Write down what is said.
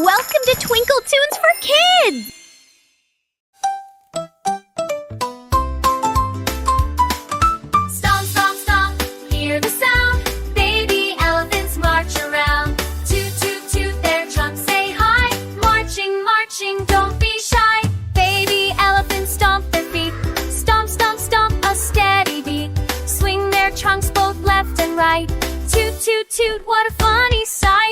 Welcome to Twinkle Tunes for Kids! Stomp, stomp, stomp, hear the sound. Baby elephants march around. Toot, toot, toot, their trunks say hi. Marching, marching, don't be shy. Baby elephants stomp their feet. Stomp, stomp, stomp, a steady beat. Swing their trunks both left and right. Toot, toot, toot, what a funny sight.